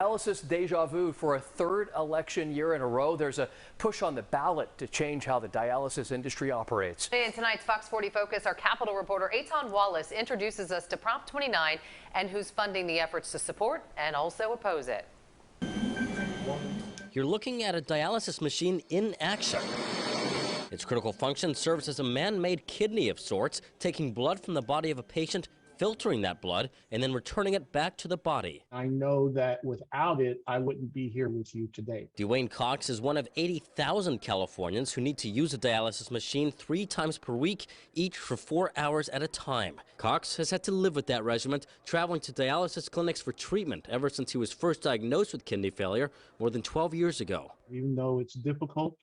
Dialysis deja vu for a third election year in a row. There's a push on the ballot to change how the dialysis industry operates. In tonight's Fox 40 Focus, our Capitol reporter Eitan Wallace introduces us to Prop 29 and who's funding the efforts to support and also oppose it. You're looking at a dialysis machine in action. Its critical function serves as a man-made kidney of sorts, taking blood from the body of a patient, filtering that blood, and then returning it back to the body. I know that without it, I wouldn't be here with you today. Dwayne Cox is one of 80,000 Californians who need to use a dialysis machine 3 times per week, each for 4 hours at a time. Cox has had to live with that regimen, traveling to dialysis clinics for treatment ever since he was first diagnosed with kidney failure more than 12 years ago. Even though it's difficult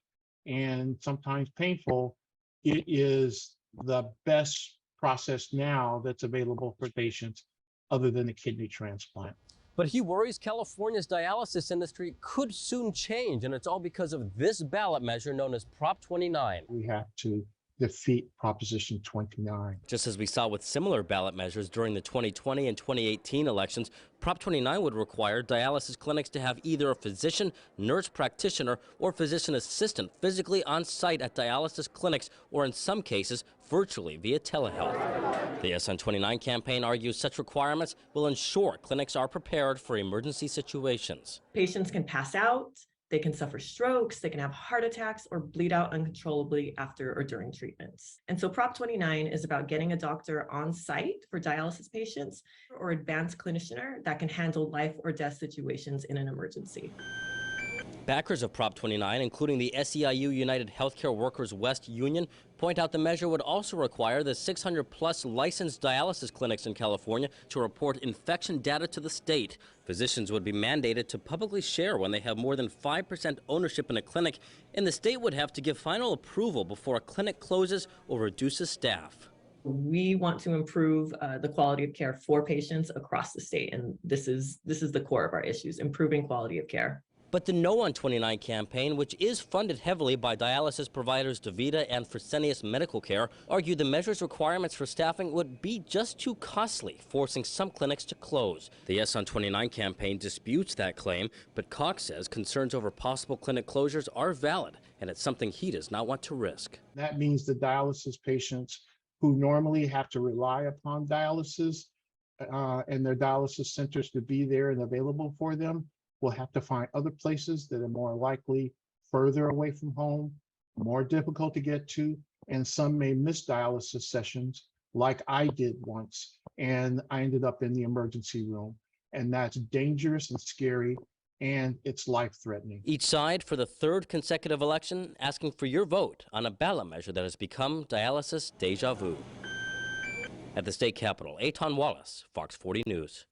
and sometimes painful, it is the best process now that's available for patients other than a kidney transplant. But he worries California's dialysis industry could soon change, and it's all because of this ballot measure known as Prop 29. We have to defeat Proposition 29. Just as we saw with similar ballot measures during the 2020 and 2018 elections, Prop 29 would require dialysis clinics to have either a physician, nurse practitioner, or physician assistant physically on site at dialysis clinics, or in some cases, virtually via telehealth. The Yes on 29 campaign argues such requirements will ensure clinics are prepared for emergency situations. Patients can pass out, they can suffer strokes, they can have heart attacks, or bleed out uncontrollably after or during treatments. And so Prop 29 is about getting a doctor on site for dialysis patients or advanced clinician that can handle life or death situations in an emergency. Backers of Prop 29, including the SEIU United Healthcare Workers West Union, point out the measure would also require the 600-plus licensed dialysis clinics in California to report infection data to the state. Physicians would be mandated to publicly share when they have more than 5% ownership in a clinic, and the state would have to give final approval before a clinic closes or reduces staff. We want to improve the quality of care for patients across the state, and this is the core of our issues, improving quality of care. But the No on 29 campaign, which is funded heavily by dialysis providers DaVita and Fresenius Medical Care, argue the measure's requirements for staffing would be just too costly, forcing some clinics to close. The Yes on 29 campaign disputes that claim, but Cox says concerns over possible clinic closures are valid, and it's something he does not want to risk. That means the dialysis patients who normally have to rely upon dialysis and their dialysis centers to be there and available for them will have to find other places that are more likely further away from home, more difficult to get to, and some may miss dialysis sessions like I did once, and I ended up in the emergency room. And that's dangerous and scary, and it's life-threatening. Each side, for the third consecutive election, asking for your vote on a ballot measure that has become dialysis deja vu. At the state capitol, Eitan Wallace, Fox 40 News.